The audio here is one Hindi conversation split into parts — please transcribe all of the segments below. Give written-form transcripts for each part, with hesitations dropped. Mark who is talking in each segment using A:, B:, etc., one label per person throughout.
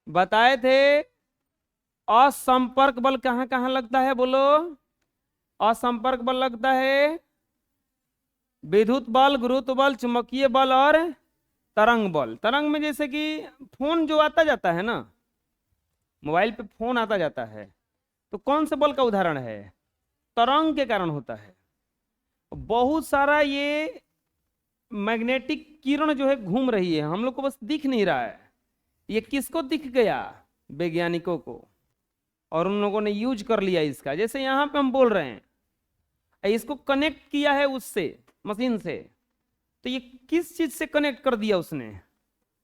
A: बताए थे असंपर्क बल कहाँ कहाँ लगता है, बोलो। असंपर्क बल लगता है विद्युत बल, गुरुत्व बल, चुंबकीय बल और तरंग बल। तरंग में जैसे कि फोन जो आता जाता है ना, मोबाइल पे फोन आता जाता है, तो कौन से बल का उदाहरण है? तरंग के कारण होता है। बहुत सारा ये मैग्नेटिक किरण जो है घूम रही है, हम लोग को बस दिख नहीं रहा है। ये किसको दिख गया? वैज्ञानिकों को। और उन लोगों ने यूज कर लिया इसका। जैसे यहां पे हम बोल रहे हैं, इसको कनेक्ट किया है उससे, मशीन से, तो ये किस चीज से कनेक्ट कर दिया उसने?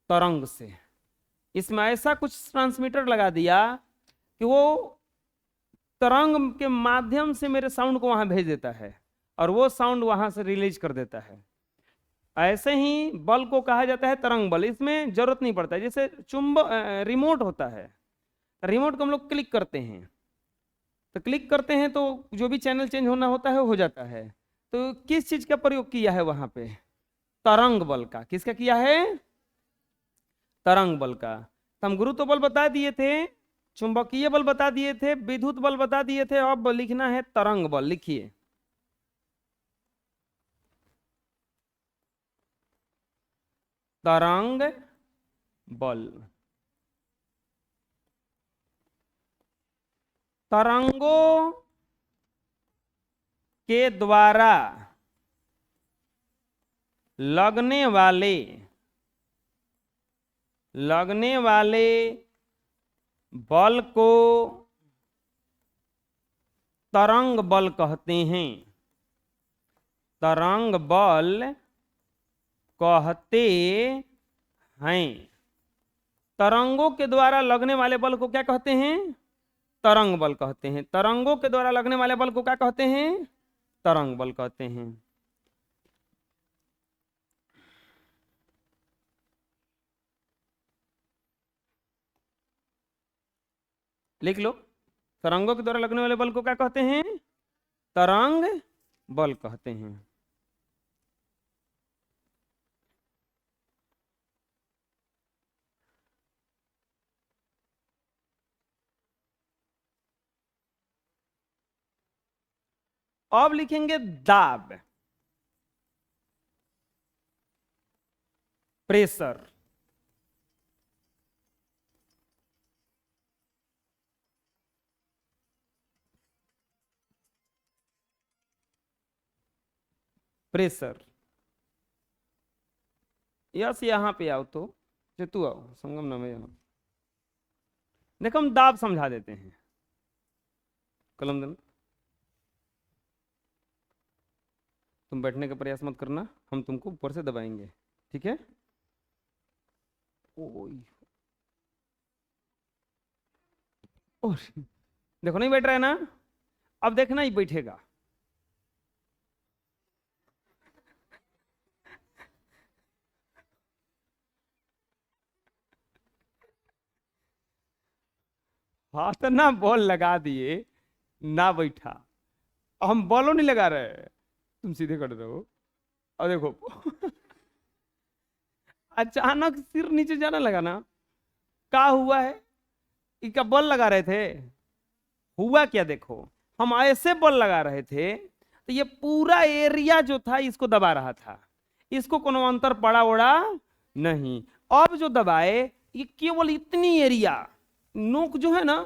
A: तरंग से। इसमें ऐसा कुछ ट्रांसमीटर लगा दिया कि वो तरंग के माध्यम से मेरे साउंड को वहां भेज देता है और वो साउंड वहां से रिलीज कर देता है। ऐसे ही बल को कहा जाता है तरंग बल। इसमें जरूरत नहीं पड़ता है। जैसे रिमोट होता है, रिमोट को हम लोग क्लिक करते हैं, तो क्लिक करते हैं तो जो भी चैनल चेंज होना होता है हो जाता है। तो किस चीज का प्रयोग किया है वहां पे? तरंग बल का। किसका किया है? तरंग बल का। तो हम गुरुत्व बल बता दिए थे, चुंबकीय बल बता दिए थे, विद्युत बल बता दिए थे। अब लिखना है तरंग बल। लिखिए तरंग बल। तरंगों के द्वारा लगने वाले बल को तरंग बल कहते हैं। तरंग बल कहते हैं। तरंगों के द्वारा लगने वाले बल को क्या कहते हैं? तरंग बल कहते हैं। तरंगों के द्वारा लगने वाले बल को क्या कहते हैं? तरंग बल कहते हैं। लिख लो, तरंगों के द्वारा लगने वाले बल को क्या कहते हैं? तरंग बल कहते हैं। अब लिखेंगे दाब, प्रेशर। प्रेशर। यस, यहां पे आओ तो, तू आओ संगम नाम है। देखो हम दाब समझा देते हैं। कलम देना। तुम बैठने का प्रयास मत करना, हम तुमको ऊपर से दबाएंगे, ठीक है? ओए, और देखो नहीं बैठ रहा है ना, अब देखना ही बैठेगा। हाथ ना बॉल लगा दिए, ना बैठा। हम बॉलों नहीं लगा रहे, तुम सीधे खड़े रहो। और देखो अचानक सिर नीचे जाने लगा ना, क्या हुआ है? इनका बॉल लगा रहे थे, हुआ क्या देखो। हम ऐसे बॉल लगा रहे थे तो ये पूरा एरिया जो था इसको दबा रहा था, इसको कोनो अंतर पड़ा ओड़ा नहीं। अब जो दबाए, ये केवल इतनी एरिया, नोक जो है ना,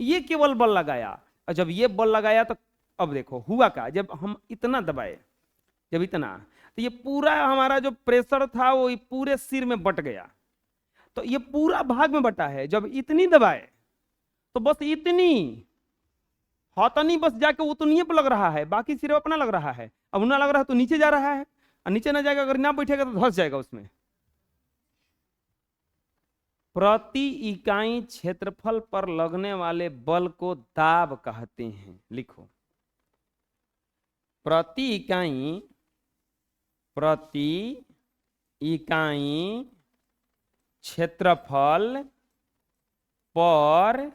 A: ये केवल बल लगाया। और जब ये बल लगाया तो अब देखो हुआ क्या। जब हम इतना दबाए, जब इतना, तो ये पूरा हमारा जो प्रेशर था वो पूरे सिर में बट गया। तो ये पूरा भाग में बटा है। जब इतनी दबाए तो बस इतनी हौतनी बस जाके उतनी पर लग रहा है, बाकी सिर्फ अपना लग रहा है। अब ना लग रहा है तो नीचे जा रहा है, और नीचे ना जाएगा, अगर ना बैठेगा तो धंस जाएगा उसमें। प्रति इकाई क्षेत्रफल पर लगने वाले बल को दाब कहते हैं। लिखो, प्रति इकाई, प्रति इकाई क्षेत्रफल पर,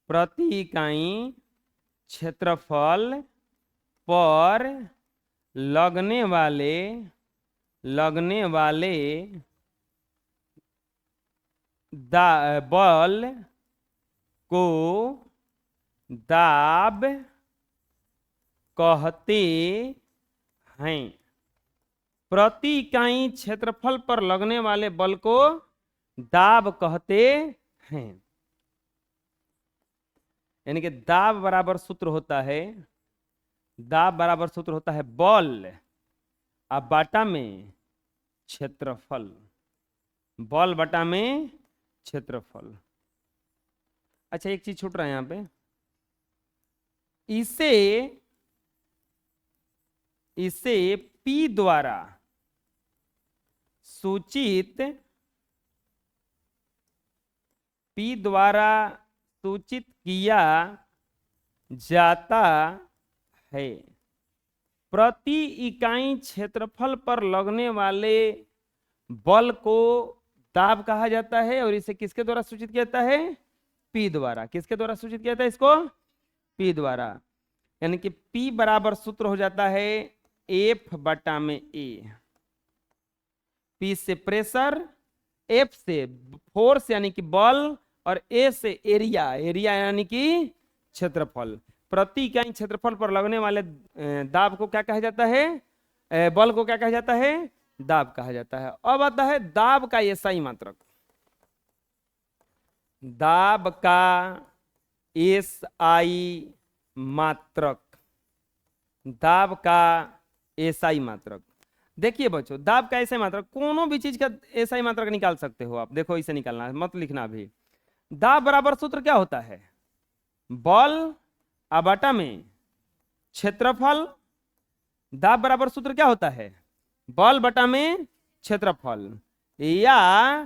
A: प्रति इकाई क्षेत्रफल पर लगने वाले बल को दाब कहते हैं। प्रति इकाई क्षेत्रफल पर लगने वाले बल को दाब कहते हैं। यानी कि दाब बराबर सूत्र होता है, दाब बराबर सूत्र होता है बल और बाटा में क्षेत्रफल, बल बटा में क्षेत्रफल। अच्छा एक चीज छूट रहा है यहां पे, इसे P द्वारा सूचित किया जाता है। प्रति इकाई क्षेत्रफल पर लगने वाले बल को दाब कहा जाता है और इसे किसके द्वारा सूचित किया जाता है? P द्वारा। किसके द्वारा सूचित किया जाता है इसको? P द्वारा। यानी कि P बराबर सूत्र हो जाता है F बटा में A। P से प्रेशर, F से फोर्स यानी कि बल और A से एरिया, एरिया यानी कि क्षेत्रफल। प्रति इकाई क्षेत्रफल पर लगने वाले दाब को क्या कहा जाता है? बल को क्या कहा जाता है? दाब कहा जाता है। अब आता है दाब का एसआई मात्रक। दाब का एसआई मात्रक, दाब का एसआई मात्रक। देखिए बच्चों, दाब का एसआई मात्रक, कोनो भी चीज का एसआई मात्रक निकाल सकते हो आप। देखो इसे निकालना है, मत लिखना अभी। दाब बराबर सूत्र क्या होता है? बल बटा में क्षेत्रफल। दाब बराबर सूत्र क्या होता है? बल बटा में क्षेत्रफल। या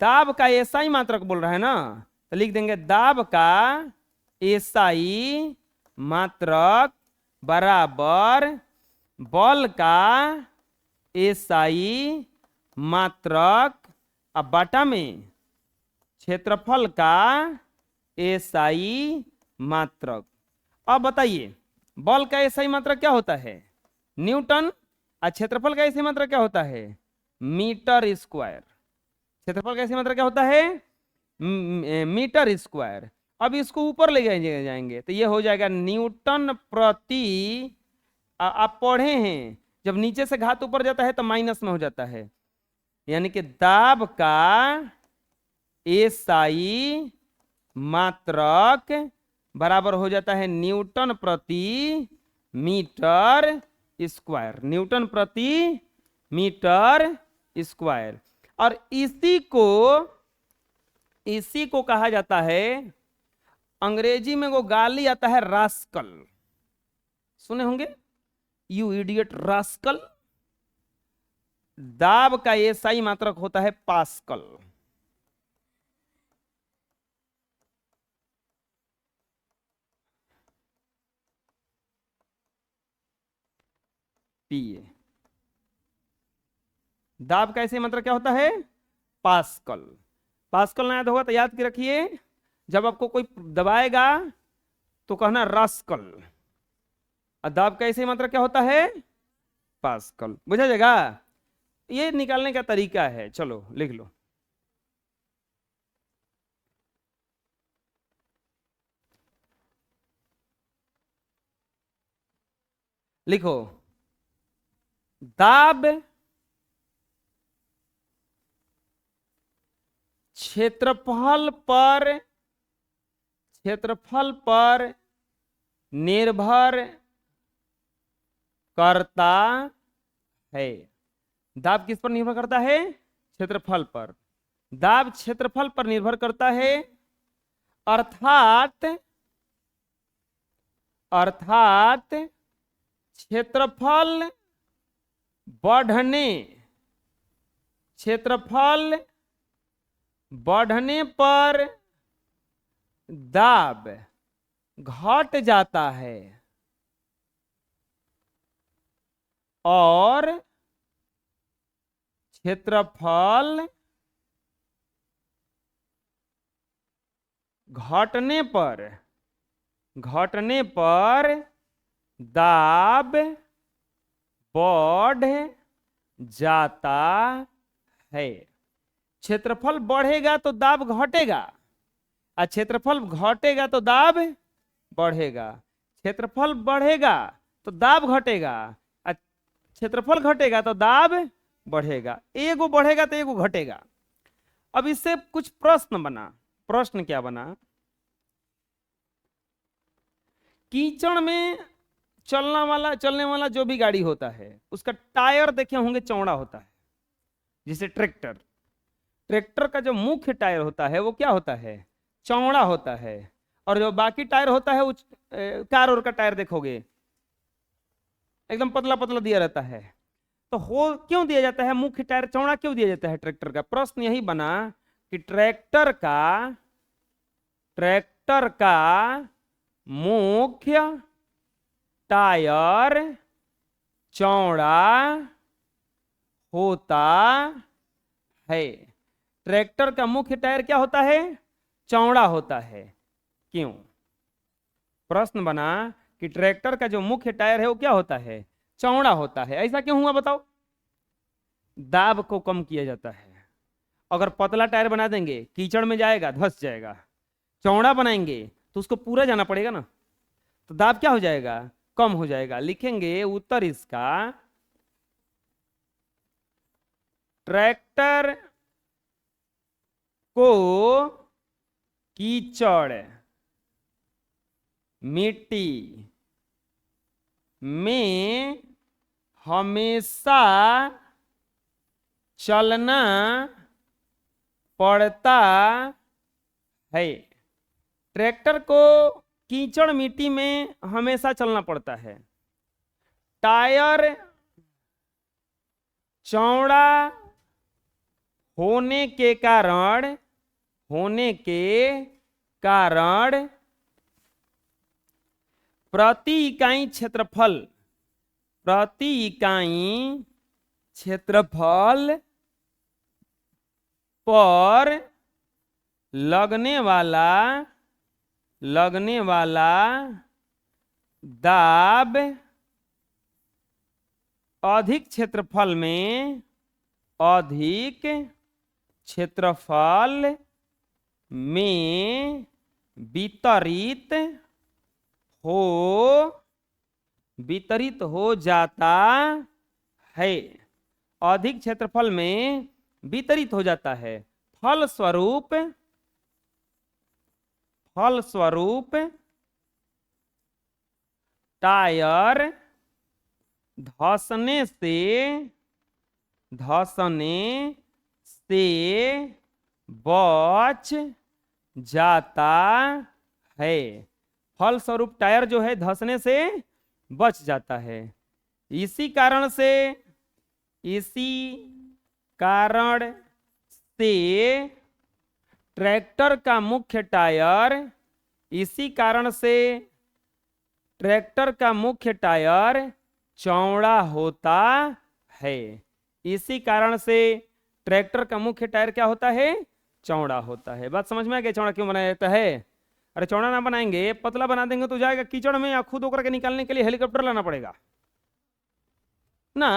A: दाब का एसआई मात्रक बोल रहा है ना, तो लिख देंगे दाब का एसआई मात्रक बराबर बल का एसआई मात्रक अब बटा में क्षेत्रफल का एसआई मात्रक। अब बताइए बल का एसआई मात्रक क्या होता है? न्यूटन। और क्षेत्रफल का एसआई मात्रक क्या होता है? Metre square. क्षेत्रफल का एसआई मात्रक क्या होता है? Metre square. अब इसको ऊपर ले जाएंगे तो ये हो जाएगा न्यूटन प्रति, आप पढ़े हैं जब नीचे से घात ऊपर जाता है तो माइनस में हो जाता है। यानी कि दाब का एसआई मात्रक बराबर हो जाता है न्यूटन प्रति मीटर स्क्वायर, न्यूटन प्रति मीटर स्क्वायर। और इसी को कहा जाता है, अंग्रेजी में वो गाली आता है रास्कल। सुने होंगे, यू इडियट रास्कल। दाब का एसआई मात्रक होता है पास्कल। पीए। दाब का एसआई मात्रक क्या होता है? पास्कल। पास्कल ना याद होगा तो याद रखिए, जब आपको कोई दबाएगा तो कहना रास्कल। और दाब का एसआई मात्रक क्या होता है? पास्कल। बुझा जाएगा? ये निकालने का तरीका है, चलो लिख लो। लिखो, दाब क्षेत्रफल पर निर्भर करता है। दाब किस पर निर्भर करता है? क्षेत्रफल पर। दाब क्षेत्रफल पर निर्भर करता है, अर्थात क्षेत्रफल बढ़ने पर दाब घट जाता है और क्षेत्रफल घटने पर दाब बढ़ जाता है। क्षेत्रफल बढ़ेगा तो दाब घटेगा, और क्षेत्रफल घटेगा तो दाब बढ़ेगा। क्षेत्रफल बढ़ेगा तो दाब घटेगा, और क्षेत्रफल घटेगा तो दाब बढ़ेगा। एगो बढ़ेगा तो एगो घटेगा। अब इससे कुछ प्रश्न बना। प्रश्न क्या बना? कीचड़ में चलने वाला जो भी गाड़ी होता है उसका टायर देखे होंगे चौड़ा होता है। जैसे ट्रैक्टर, ट्रैक्टर का जो मुख्य टायर होता है वो क्या होता है? चौड़ा होता है। और जो बाकी टायर होता है वो कार और का टायर देखोगे एकदम पतला पतला दिया रहता है। तो हो क्यों दिया जाता है मुख्य टायर चौड़ा क्यों दिया जाता है ट्रैक्टर का? प्रश्न यही बना कि ट्रैक्टर का मुख्य टायर चौड़ा होता है। ट्रैक्टर का मुख्य टायर क्या होता है? चौड़ा होता है। क्यों? प्रश्न बना कि ट्रैक्टर का जो मुख्य टायर है वो क्या होता है? चौड़ा होता है। ऐसा क्यों हुआ बताओ? दाब को कम किया जाता है। अगर पतला टायर बना देंगे कीचड़ में जाएगा, धंस जाएगा। चौड़ा बनाएंगे तो उसको पूरा जाना पड़ेगा ना, तो दाब क्या हो जाएगा? कम हो जाएगा। लिखेंगे उत्तर इसका, ट्रैक्टर को कीचड़ मिट्टी में हमेशा चलना पड़ता है। ट्रैक्टर को कीचड़ मिट्टी में हमेशा चलना पड़ता है। टायर चौड़ा होने के कारण प्रति इकाई क्षेत्रफल पर लगने वाला दाब अधिक क्षेत्रफल में वितरित हो जाता है। अधिक क्षेत्रफल में वितरित हो जाता है। फलस्वरूप टायर धंसने से बच जाता है। फलस्वरूप टायर जो है धंसने से बच जाता है। इसी कारण से ट्रैक्टर का मुख्य टायर चौड़ा होता है। इसी कारण से ट्रैक्टर का मुख्य टायर क्या होता है? चौड़ा होता है। बात समझ में आ गई? चौड़ा क्यों बनाया जाता है? अरे चौड़ा ना बनाएंगे, पतला बना देंगे तो जाएगा कीचड़ में, या खुद होकर के निकालने के लिए हेलीकॉप्टर लाना पड़ेगा ना।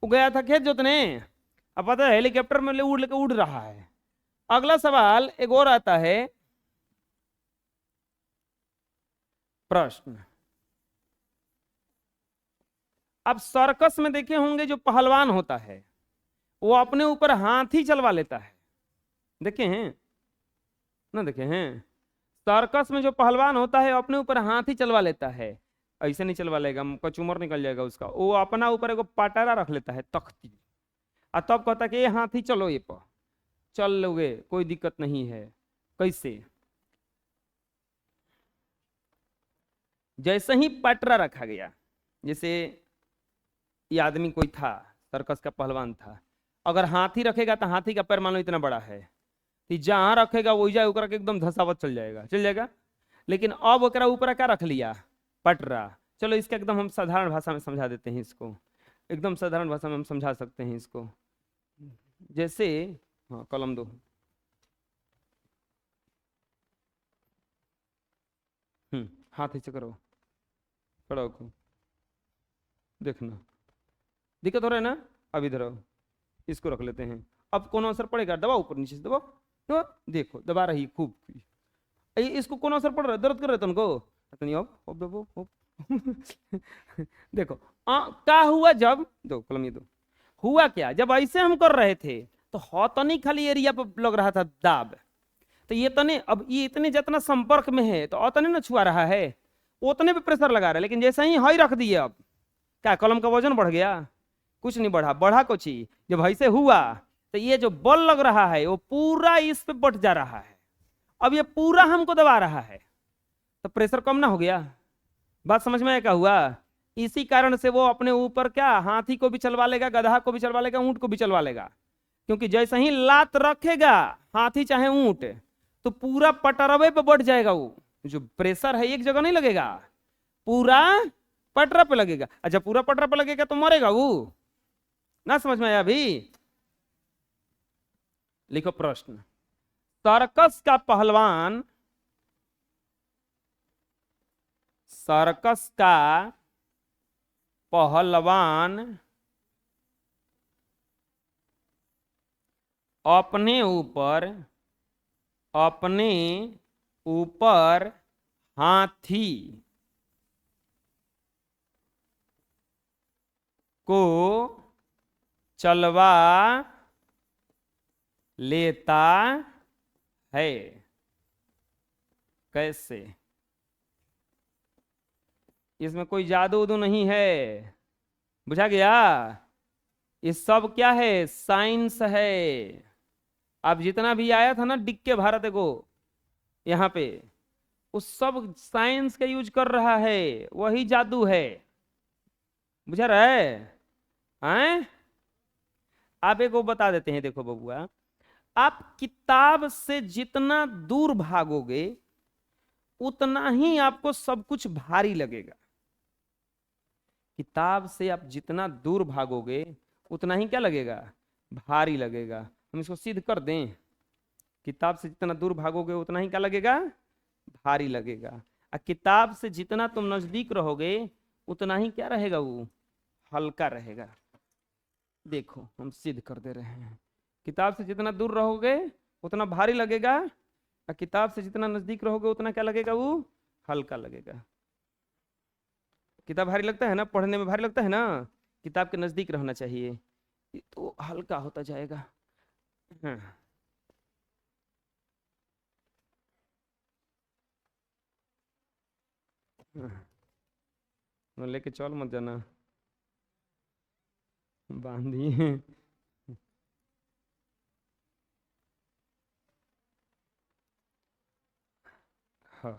A: वो गया था खेत जोतने, अब पता है हेलीकॉप्टर में उड़ रहा है। अगला सवाल एक और आता है। प्रश्न, अब सर्कस में देखे होंगे जो पहलवान होता है वो अपने ऊपर हाथी चलवा लेता है। देखे हैं ना? देखे हैं? सर्कस में जो पहलवान होता है अपने ऊपर हाथी चलवा लेता है। ऐसे नहीं चलवा लेगा, कचूमर निकल जाएगा उसका। वो अपना ऊपर एगो पटारा रख लेता है, तख्ती, और तब कहता है कि ये हाथी चलो, ये पर चल लोगे, कोई दिक्कत नहीं है। कैसे? जैसे ही पटरा रखा गया, जैसे ये आदमी कोई था, सर्कस का पहलवान था, अगर हाथी रखेगा तो हाथी का पैर मान लो इतना बड़ा है, तो जहां रखेगा वही जाए ओकरा के एकदम धसावत चल जाएगा। लेकिन अब ओकरा ऊपर क्या रख लिया? पटरा। चलो इसका एकदम हम साधारण भाषा में समझा देते हैं इसको। एकदम साधारण भाषा में हम समझा सकते हैं इसको। जैसे, हाँ कलम दो। हाथ ऐसे करो, खड़ा होको, देखना दिक्कत हो रहा है ना? अब इधर आओ, इसको रख लेते हैं। अब कोनो असर पड़ेगा? दबाओ ऊपर नीचे से, दबाओ तो देखो दबा रही खूब। इसको कोनो असर पड़ रहा है? दर्द कर रहा है तुमको? नहीं, अब दबो, देखो क्या हुआ जब, दो कलम ये दो, हुआ क्या जब ऐसे हम कर रहे थे तो हौतनी खाली एरिया पर लग रहा था दाब, तो ये तने अब ये इतने जितना संपर्क में है तो उतने ना छुआ रहा है, उतने पे प्रेशर लगा रहा है। लेकिन जैसे ही हाई रख दिए, अब क्या कलम का वजन बढ़ गया? कुछ नहीं बढ़ा, बढ़ा कुछ ही। जब ऐसे हुआ तो ये जो बल लग रहा है वो पूरा इस पे बट जा रहा है, अब ये पूरा हमको दबा रहा है, तो प्रेशर कम ना हो गया? बात समझ में आया क्या हुआ? इसी कारण से वो अपने ऊपर क्या हाथी को भी चलवा लेगा, गधा को भी चलवा लेगा, ऊंट को भी चलवा लेगा। क्योंकि जैसे ही लात रखेगा हाथी चाहे ऊंट, तो पूरा पटरवे पे बढ़ जाएगा। वो जो प्रेशर है एक जगह नहीं लगेगा, पूरा पटरा पे लगेगा। अच्छा, पूरा पटरा पे लगेगा तो मरेगा वो ना? समझ में आया अभी? लिखो प्रश्न। सर्कस का पहलवान, सर्कस का पहलवान अपने ऊपर हाथी को चलवा लेता है। कैसे? इसमें कोई जादू उदू नहीं है, बुझा गया? ये सब क्या है? साइंस है। अब जितना भी आया था ना डिक्के भारत को यहाँ पे, उस सब साइंस का यूज कर रहा है, वही जादू है। बुझा रहा है? हैं? आप एक वो बता देते हैं, देखो बबुआ, आप किताब से जितना दूर भागोगे उतना ही आपको सब कुछ भारी लगेगा। किताब से आप जितना दूर भागोगे उतना ही क्या लगेगा? भारी लगेगा। हम इसको सिद्ध कर दें, किताब से जितना दूर भागोगे उतना ही क्या लगेगा? भारी लगेगा। और किताब से जितना तुम नजदीक रहोगे उतना ही क्या रहेगा? वो हल्का रहेगा। देखो हम सिद्ध कर दे रहे हैं, किताब से जितना दूर रहोगे उतना भारी लगेगा, और किताब से जितना नजदीक रहोगे उतना क्या लगेगा? वो हल्का लगेगा। किताब भारी लगता है ना, पढ़ने में भारी लगता है ना, किताब के नजदीक रहना चाहिए तो हल्का होता जाएगा। हाँ। हाँ। लेके चल मत जाना, बांधिए। हाँ।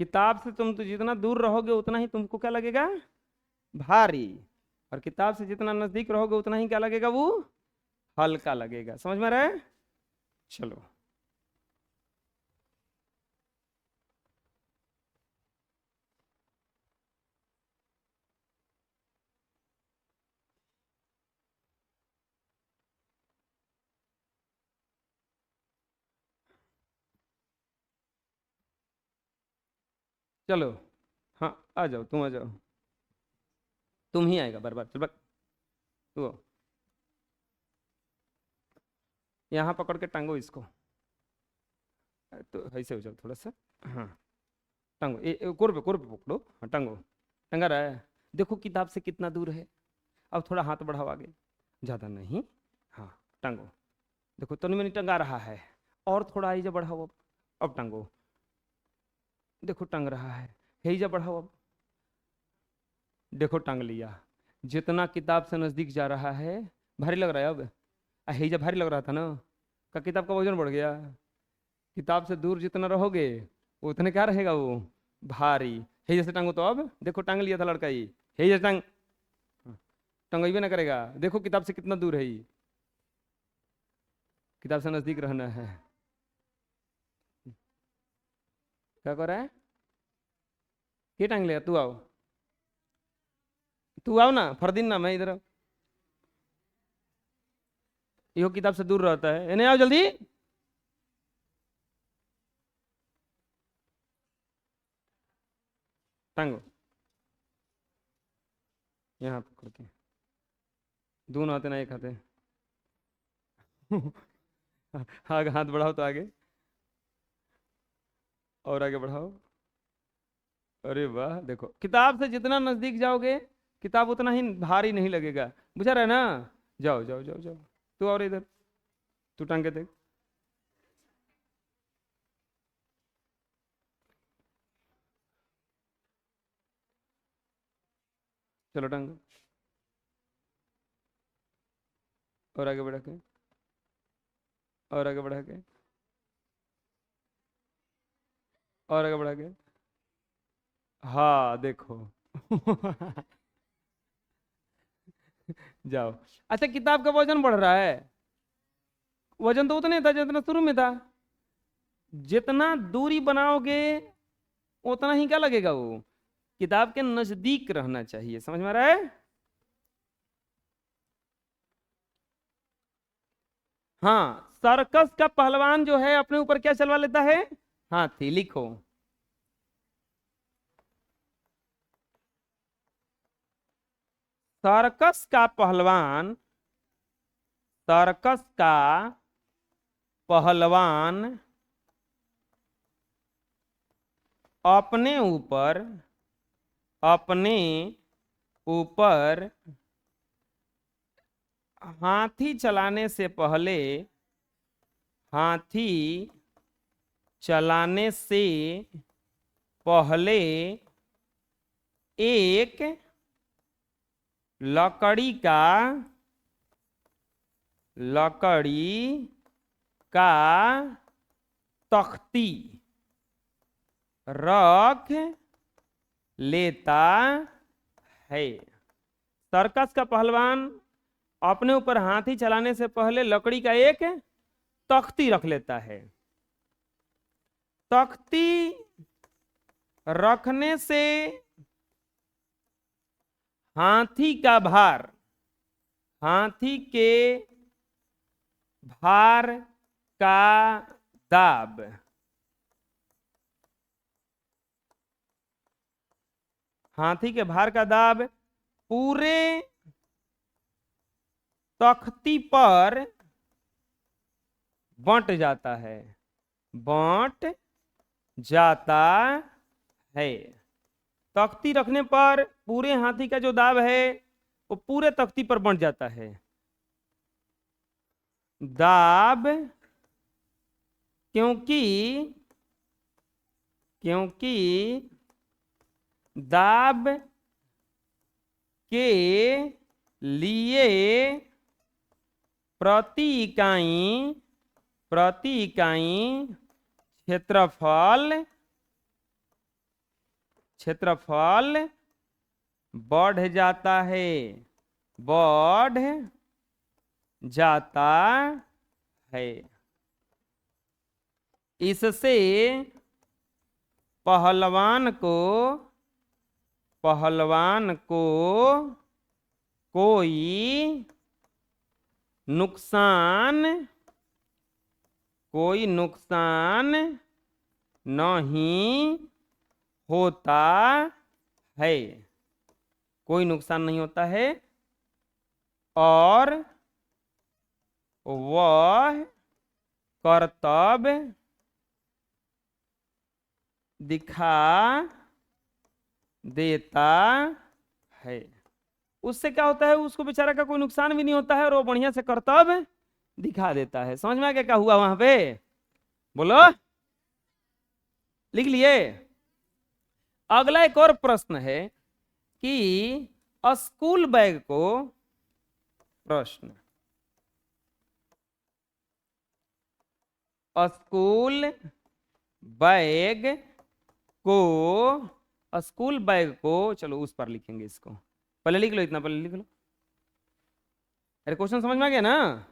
A: किताब से तुम तो जितना दूर रहोगे उतना ही तुमको क्या लगेगा? भारी। और किताब से जितना नजदीक रहोगे उतना ही क्या लगेगा? वो हल्का लगेगा। समझ में रहे? चलो चलो, हाँ आ जाओ, तुम आ जाओ, तुम ही आएगा बार बार। चल बक, वो यहाँ पकड़ के टांगो इसको, तो ऐसे हो जाओ थोड़ा सा। हाँ, टांगो, कोर पे पकड़ो। हाँ टांगो, टंगा रहा है। देखो किताब से कितना दूर है। अब थोड़ा हाथ बढ़ाओ आगे, ज़्यादा नहीं। हाँ टांगो, देखो तनी मनी टंगा रहा है। और थोड़ा आइजा बढ़ाओ, अब टांगो, देखो टंग रहा है। हेजा बढ़ाओ, अब देखो टांग लिया। जितना किताब से नज़दीक जा रहा है भारी लग रहा है। अब हेजा भारी लग रहा था ना, का किताब का वजन बढ़ गया। किताब से दूर जितना रहोगे उतने क्या रहेगा? वो भारी। हेजा से टांगो, तो अब देखो टांग लिया था लड़का ही। हेजा टांग, टंगेबे ना करेगा। देखो किताब से कितना दूर है ये, किताब से नजदीक रहना है। क्या कर रहा है? ये टांग लिया, तू आओ। तू आओ ना, फरदीन नाम है, इधर आओ। यो किताब से दूर रहता है, इन्हें आओ जल्दी। टांगो, यहाँ पकड़ के। दोनों हाथे ना एक हाथे। आगे हाथ बढ़ाओ तो आगे, और आगे बढ़ाओ। अरे वाह, देखो किताब से जितना नजदीक जाओगे किताब उतना ही भारी नहीं लगेगा, बुझा रहा है ना। जाओ जाओ जाओ जाओ। तू और इधर, तू टांग के देख। चलो टांगो, और आगे बढ़ा के, और आगे बढ़ा के, और आगे बढ़ा के। हाँ देखो। जाओ। अच्छा, किताब का वजन बढ़ रहा है। वजन तो उतना ही था जितना शुरू में था। जितना दूरी बनाओगे उतना ही क्या लगेगा वो, किताब के नजदीक रहना चाहिए, समझ में आ रहा है। हाँ, सर्कस का पहलवान जो है अपने ऊपर क्या चलवा लेता है, हाथी। लिखो, सर्कस का पहलवान, सर्कस का पहलवान अपने ऊपर, अपने ऊपर हाथी चलाने से पहले, हाथी चलाने से पहले एक लकड़ी का, लकड़ी का तख्ती रख लेता है। सर्कस का पहलवान अपने ऊपर हाथी चलाने से पहले लकड़ी का एक तख्ती रख लेता है। तख्ती रखने से हाथी का भार, हाथी के भार का दाब, हाथी के भार का दाब पूरे तख्ती पर बंट जाता है, बंट जाता है। तख्ती रखने पर पूरे हाथी का जो दाब है वो पूरे तख्ती पर बंट जाता है। दाब, क्योंकि, क्योंकि दाब के लिए प्रति इकाई, प्रति इकाई क्षेत्रफल, क्षेत्रफल बढ़ जाता है, बढ़ जाता है। इससे पहलवान को, पहलवान को कोई नुकसान, कोई नुकसान नहीं होता है, कोई नुकसान नहीं होता है, और वह करतब दिखा देता है। उससे क्या होता है, उसको बेचारा का कोई नुकसान भी नहीं होता है और वो बढ़िया से करतब दिखा देता है। समझ में आ गया क्या हुआ वहां पे, बोलो, लिख लिए। अगला एक और प्रश्न है कि स्कूल बैग को, प्रश्न, स्कूल बैग को, स्कूल बैग को, चलो उस पर लिखेंगे इसको, पहले लिख लो, इतना पहले लिख लो। अरे क्वेश्चन समझ में आ गया ना।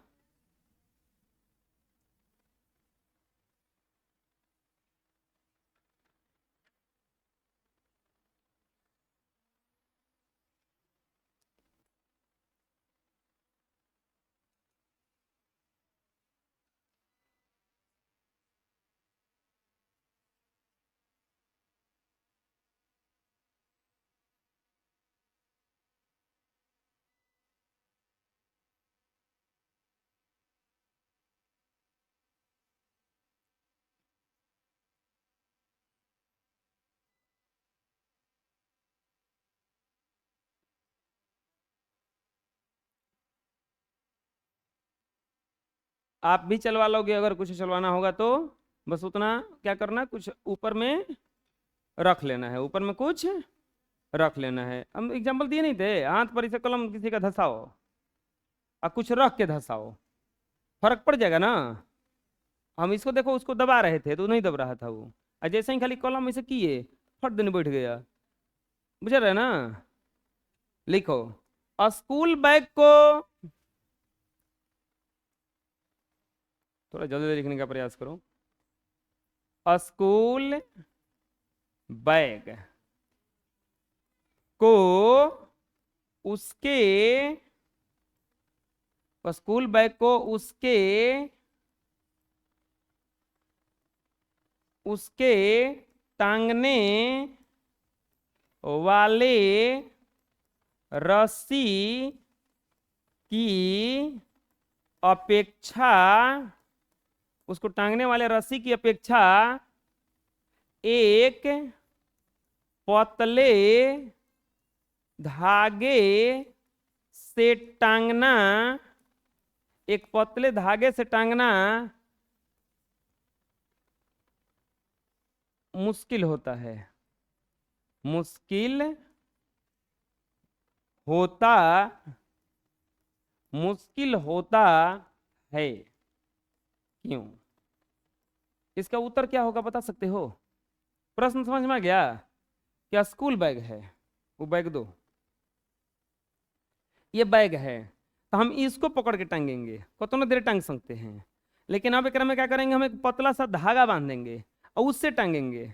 A: आप भी चलवा लोगे, अगर कुछ चलवाना होगा तो बस उतना क्या करना, कुछ ऊपर में रख लेना है, ऊपर में कुछ रख लेना है। हम एग्जाम्पल दिए नहीं थे, हाथ पर इसे कलम किसी का धसाओ और कुछ रख के धसाओ, फर्क पड़ जाएगा ना। हम इसको देखो, उसको दबा रहे थे तो नहीं दब रहा था वो, और जैसे ही खाली कलम इसे किए फट देने बैठ गया। बुझ रहे ना। लिखो, स्कूल बैग को, थोड़ा जल्दी लिखने का प्रयास करो। स्कूल बैग को उसके, स्कूल बैग को उसके उसके टांगने वाले रस्सी की अपेक्षा, उसको टांगने वाले रस्सी की अपेक्षा एक पतले धागे से टांगना, एक पतले धागे से टांगना मुश्किल होता है, मुश्किल होता, मुश्किल होता है। क्यों? इसका उत्तर क्या होगा बता सकते हो? प्रश्न समझ में आ गया? क्या स्कूल बैग है, वो बैग दो, ये बैग है, तो हम इसको पकड़ के टांगेंगे, कितना देर टांग सकते हैं, लेकिन अब एक में क्या करेंगे, हम एक पतला सा धागा बांधेंगे और उससे टांगेंगे।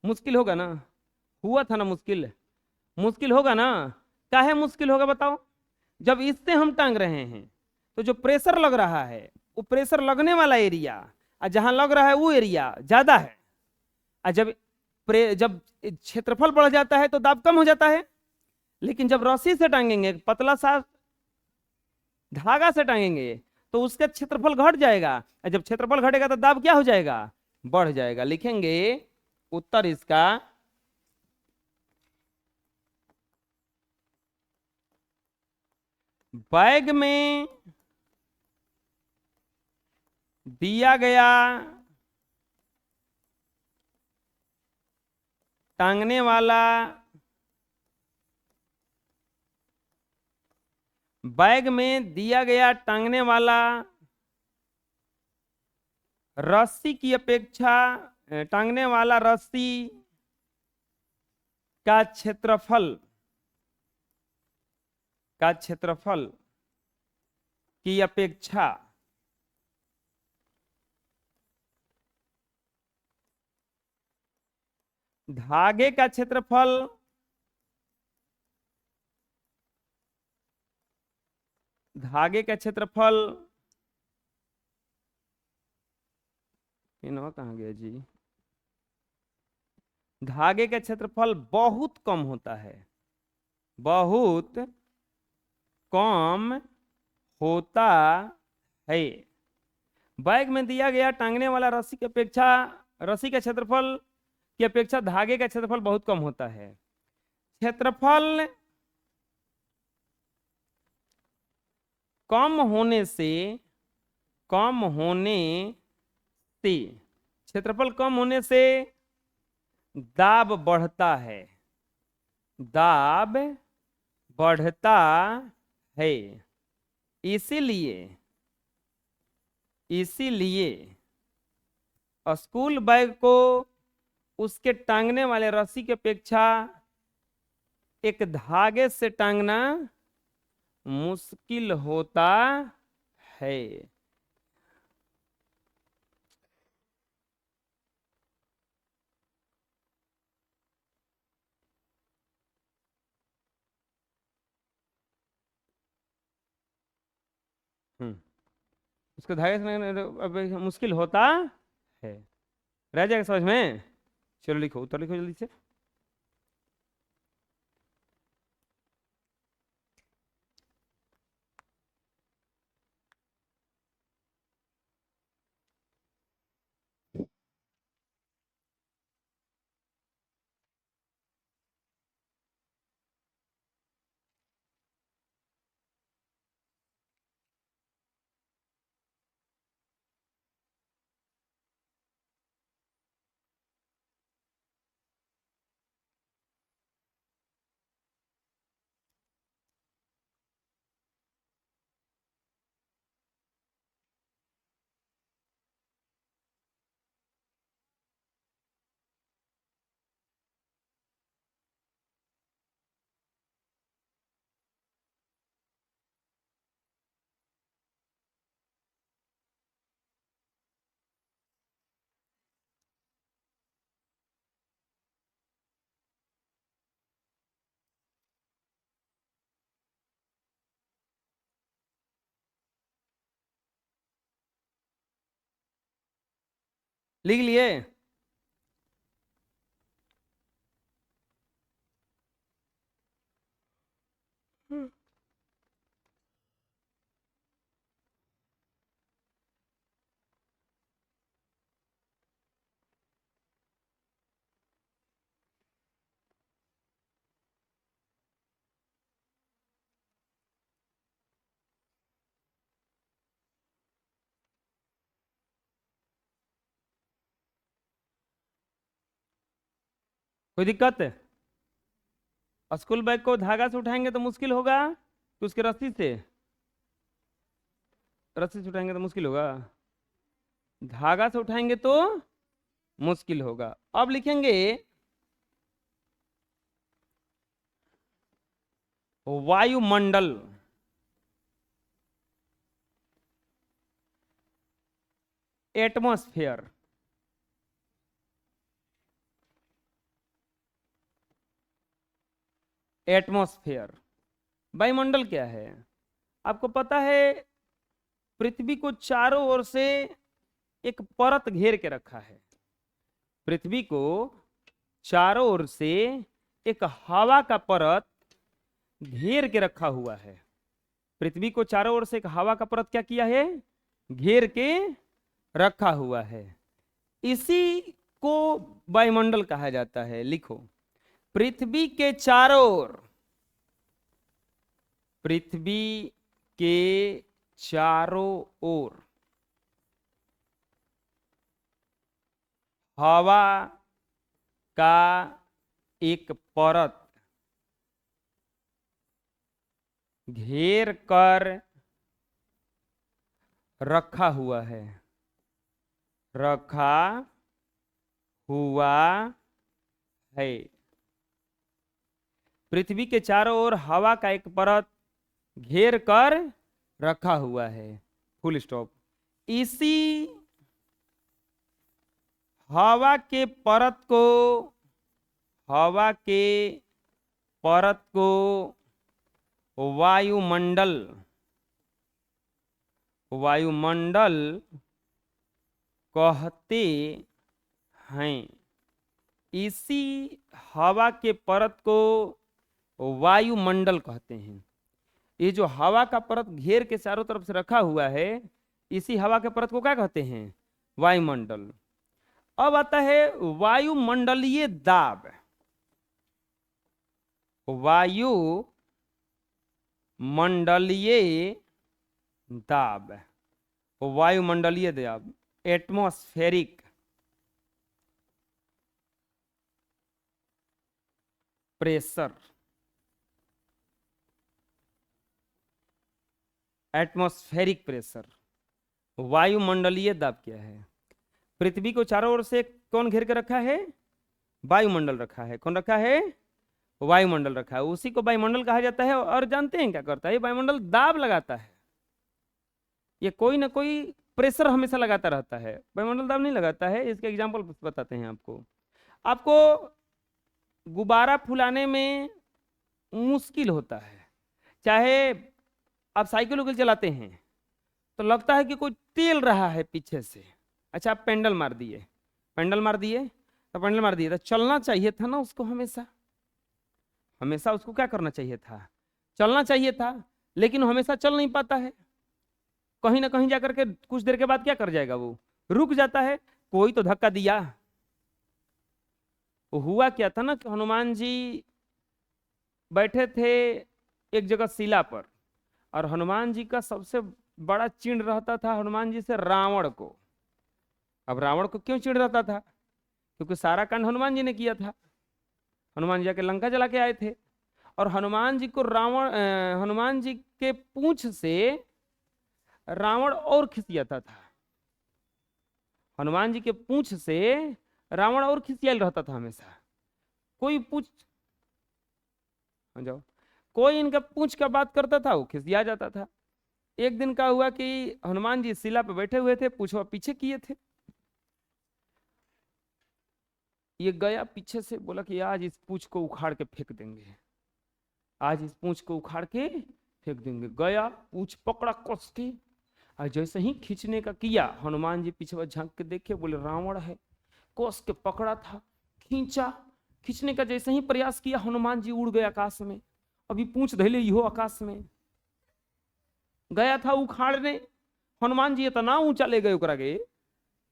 A: मुश्किल होगा ना? हुआ था ना मुश्किल? मुश्किल होगा ना? काहे मुश्किल होगा बताओ? जब इससे हम टांग रहे हैं तो जो प्रेशर लग रहा है, वो प्रेशर लगने वाला एरिया और जहां लग रहा है वो एरिया ज्यादा है, और जब क्षेत्रफल बढ़ जाता है तो दाब कम हो जाता है। लेकिन जब रस्सी से टांगेंगे, पतला सा धागा से टांगेंगे, तो उसका क्षेत्रफल घट जाएगा, और जब क्षेत्रफल घटेगा तो दाब क्या हो जाएगा? बढ़ जाएगा। लिखेंगे उत्तर इसका बैग में दिया गया टांगने वाला, बैग में दिया गया टांगने वाला रस्सी की अपेक्षा, टांगने वाला रस्सी का क्षेत्रफल, का क्षेत्रफल की अपेक्षा धागे का क्षेत्रफल, धागे का क्षेत्रफल, इन्हों कहाँ गया जी, धागे का क्षेत्रफल बहुत कम होता है, बहुत कम होता है। बैग में दिया गया टांगने वाला रस्सी की अपेक्षा, रस्सी का क्षेत्रफल की अपेक्षा धागे का क्षेत्रफल बहुत कम होता है। क्षेत्रफल कम होने से, कम होने से, क्षेत्रफल कम होने से दाब बढ़ता है, दाब बढ़ता है। इसीलिए, इसीलिए स्कूल बैग को उसके टांगने वाले रस्सी की अपेक्षा एक धागे से टांगना मुश्किल होता है। उसको धागे से अब मुश्किल होता है। रह जाएगा समझ में? चलो लिखो, उत्तर लिखो जल्दी से। लिख लिए? कोई दिक्कत है? स्कूल बैग को धागा से उठाएंगे तो मुश्किल होगा कि उसके रस्सी से? रस्सी से उठाएंगे तो मुश्किल होगा, धागा से उठाएंगे तो मुश्किल होगा। अब लिखेंगे वायुमंडल। एटमॉस्फेयर। एटमॉस्फेयर। वायुमंडल क्या है? आपको पता है पृथ्वी को चारों ओर से एक परत घेर के रखा है। पृथ्वी को चारों ओर से एक हवा का परत घेर के रखा हुआ है। पृथ्वी को चारों ओर से एक हवा का परत क्या किया है? घेर के रखा हुआ है। इसी को वायुमंडल कहा जाता है। लिखो, पृथ्वी के चारों ओर, पृथ्वी के चारों ओर हवा का एक परत घेर कर रखा हुआ है। रखा हुआ है। पृथ्वी के चारों ओर हवा का एक परत घेर कर रखा हुआ है। Full stop. इसी हवा के परत को, हवा के परत को वायुमंडल, वायुमंडल कहते हैं। इसी हवा के परत को वायुमंडल कहते हैं। ये जो हवा का परत घेर के चारों तरफ से रखा हुआ है, इसी हवा के परत को क्या कहते हैं? वायुमंडल। अब आता है वायुमंडलीय दाब। वायुमंडलीय दाब। वायुमंडलीय दाब, एटमॉस्फेरिक प्रेशर। Atmospheric pressure. वायुमंडलीय दाब क्या है? पृथ्वी को चारों ओर से कौन घेर के रखा है? वायुमंडल रखा है। कौन रखा है? वायुमंडल रखा है। उसी को वायुमंडल कहा जाता है। और जानते हैं क्या करता है ये वायुमंडल? दाब लगाता है। ये कोई ना कोई प्रेशर हमेशा लगाता रहता है। वायुमंडल दाब नहीं लगाता है। इसके एग्जाम्पल बताते हैं आपको। आपको गुब्बारा फुलाने में मुश्किल होता है। चाहे आप साइकिल उकिल चलाते हैं तो लगता है कि कोई तेल रहा है पीछे से। अच्छा, आप पेंडल मार दिए, पेंडल मार दिए तो पेंडल मार दिए तो चलना चाहिए था ना उसको। हमेशा हमेशा उसको क्या करना चाहिए था? चलना चाहिए था। लेकिन हमेशा चल नहीं पाता है। कहीं ना कहीं जाकर के कुछ देर के बाद क्या कर जाएगा? वो रुक जाता है। कोई तो धक्का दिया। वो हुआ क्या था ना कि हनुमान जी बैठे थे एक जगह शिला पर, और हनुमान जी का सबसे बड़ा चिढ़ रहता था हनुमान जी से रावण को। अब रावण को क्यों चिढ़ रहता था? क्योंकि सारा कांड हनुमान जी ने किया था। हनुमान जी जाके लंका जला के आए थे, और हनुमान जी को हनुमान जी के पूंछ से रावण और खिसियाता था। हनुमान जी के पूंछ से रावण और खिसियाल रहता था हमेशा। कोई पूछ जाओ, कोई इनका पूंछ का बात करता था, वो खिसिया जाता था। एक दिन का हुआ कि हनुमान जी शिला पे बैठे हुए थे, पूछवा पीछे किए थे। ये गया पीछे से, बोला कि आज इस पूंछ को उखाड़ के फेंक देंगे, आज इस पूंछ को उखाड़ के फेंक देंगे। गया, पूंछ पकड़ा कस के, और जैसे ही खींचने का किया, हनुमान जी पीछे झांक के देखे, बोले रावण है, कोस के पकड़ा था, खींचा, खींचने का जैसे ही प्रयास किया, हनुमान जी उड़ गए आकाश में। अभी पूंछ धैले इहो आकाश में गया था उखाड़ने। हनुमान जी इतना ऊंचा ले गए ओकरा के,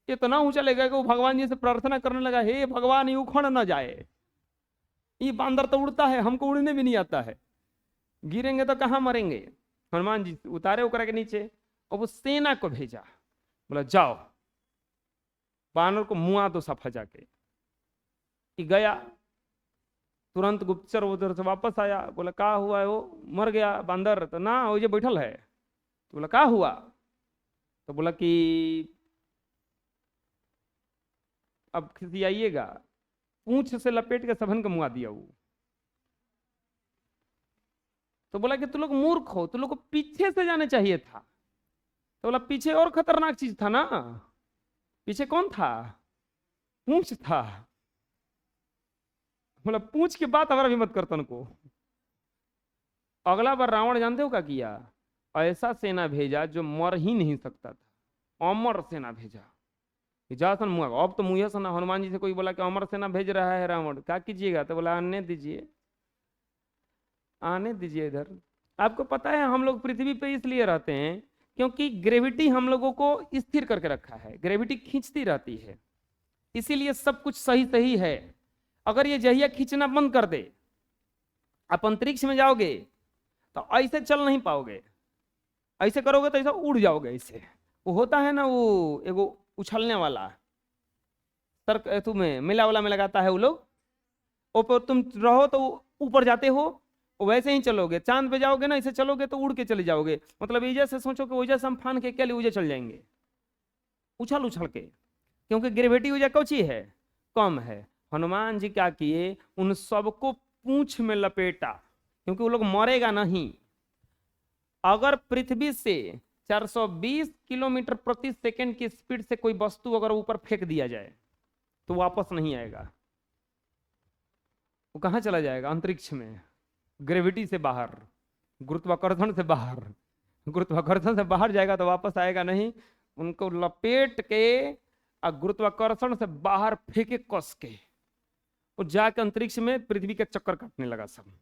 A: इतना ऊंचा ले गए कि वो भगवान जी से प्रार्थना करने लगा, हे भगवान ये उखड़ ना जाए, ये बांदर तो उड़ता है, हमको उड़ने भी नहीं आता है, गिरेंगे तो कहाँ मरेंगे। हनुमान जी उतारे ओकरा के नीचे और वो सेना को भेजा, बोला जाओ बानर को मुआ दो सफा जाके। गया, तुरंत गुप्तचर उधर से वापस आया, बोला क्या हुआ है, वो मर गया बांदर, तो ना वो जो बैठल है। तो बोला क्या हुआ, तो बोला कि अब खिसियाइएगा, पूंछ से लपेट के सबन का मुआ दिया वो। तो बोला कि तू लोग मूर्ख हो, तू लोग को पीछे से जाने चाहिए था। तो बोला पीछे और खतरनाक चीज था ना, पीछे कौन था, पूंछ था। बोला पूंछ की बात हमारा भी मत कर तनको। अगला बार रावण जानते हो क्या किया, ऐसा सेना भेजा जो मर ही नहीं सकता था, अमर सेना भेजा। जा सन मुआ, अब तो मुझे सुना हनुमान जी से कोई बोला कि अमर सेना भेज रहा है रावण, क्या कीजिएगा, तो बोला आने दीजिए, आने दीजिए इधर। आपको पता है हम लोग पृथ्वी पे इसलिए रहते हैं क्योंकि ग्रेविटी हम लोगों को स्थिर करके रखा है, ग्रेविटी खींचती रहती है, इसीलिए सब कुछ सही सही है। अगर ये जहिया खींचना बंद कर दे, आप अंतरिक्ष में जाओगे तो ऐसे चल नहीं पाओगे, ऐसे करोगे तो ऐसा उड़ जाओगे। ऐसे वो होता है ना, वो एगो उछलने वाला तर्क तुम्हें मेला वाला में लगाता है वो लोग, ऊपर तुम रहो तो ऊपर जाते हो, वैसे ही चलोगे। चांद पे जाओगे ना, ऐसे चलोगे तो उड़ के चले जाओगे, मतलब इजे से सोचो कि वजह से हम फान के क्या लिए चल जाएंगे, उछल उछल के, क्योंकि ग्रेविटी वजह कौची है, कम है। हनुमान जी क्या किए, उन सबको पूंछ में लपेटा, क्योंकि वो लोग मरेगा नहीं। अगर पृथ्वी से 420 किलोमीटर प्रति सेकंड की स्पीड से कोई वस्तु अगर ऊपर फेंक दिया जाए तो वापस नहीं आएगा, वो कहां चला जाएगा, अंतरिक्ष में, ग्रेविटी से बाहर, गुरुत्वाकर्षण से बाहर। गुरुत्वाकर्षण से बाहर जाएगा तो वापस आएगा नहीं। उनको लपेट के और गुरुत्वाकर्षण से बाहर फेंके कस के, और जाके अंतरिक्ष में पृथ्वी के चक्कर काटने लगा सब।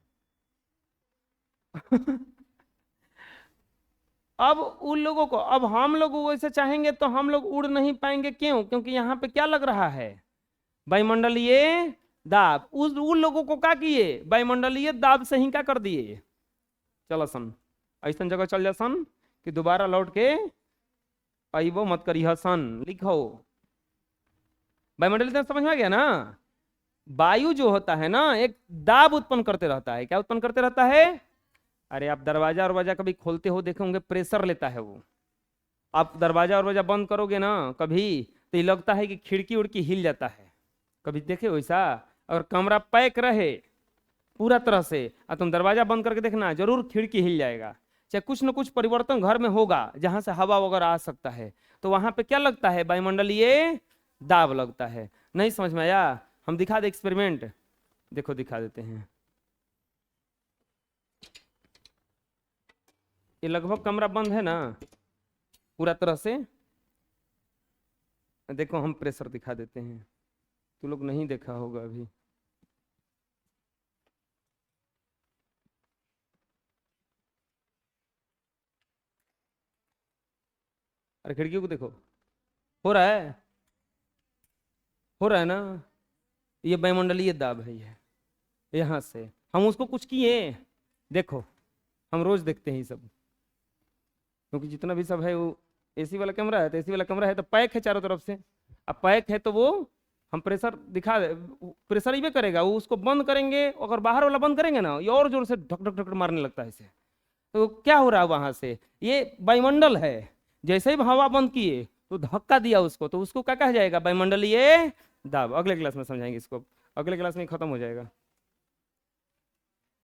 A: अब उन लोगों को, अब हम लोग वैसे चाहेंगे तो हम लोग उड़ नहीं पाएंगे। क्यों? क्योंकि यहाँ पे क्या लग रहा है, वायुमंडलीय दाब। उन लोगों को क्या किए, वायुमंडलीय दाब से ही क्या कर दिए, चलो सन ऐसा जगह चल जा सन कि दोबारा लौट के अइबो मत करिए सन, लिखो। वायुमंडलीय दाब समझ में आ गया ना। वायु जो होता है ना, एक दाब उत्पन्न करते रहता है। क्या उत्पन्न करते रहता है? अरे आप दरवाजा और कभी खोलते हो देखे होंगे, प्रेशर लेता है वो। आप दरवाजा और बंद करोगे ना कभी, तो ये लगता है कि खिड़की उड़की हिल जाता है। कभी देखे वैसा? अगर कमरा पैक रहे पूरा तरह से और तुम दरवाजा बंद करके देखना, जरूर खिड़की हिल जाएगा। चाहे कुछ न कुछ परिवर्तन घर में होगा जहां से हवा वगैरह आ सकता है, तो वहां पे क्या लगता है, वायुमंडलीय दाब लगता है। नहीं समझ में आया? हम दिखा दे एक्सपेरिमेंट, देखो दिखा देते हैं। ये लगभग कमरा बंद है ना पूरा तरह से। देखो हम प्रेशर दिखा देते हैं, तू लोग नहीं देखा होगा अभी। अरे खिड़कियों को देखो, हो रहा है, हो रहा है ना। ये वायुमंडलीय दाब है। ये यहाँ से हम उसको कुछ किए, देखो हम रोज देखते हैं ये सब, क्योंकि जितना भी सब है वो एसी वाला कमरा है, तो एसी वाला कमरा है तो पैक है चारों तरफ से। अब पैक है तो वो हम प्रेशर दिखा दे, प्रेशर ही करेगा वो। उसको बंद करेंगे, अगर बाहर वाला बंद करेंगे ना, ये और जोर से ढक ढक ढक मारने लगता है इसे। तो क्या हो रहा है वहां से, ये वायुमंडल है। जैसे ही हवा बंद किए तो धक्का दिया उसको, तो उसको क्या कहा जाएगा, वायुमंडलीय दाब। अगले क्लास में समझाएंगे इसको, अगले क्लास में खत्म हो जाएगा।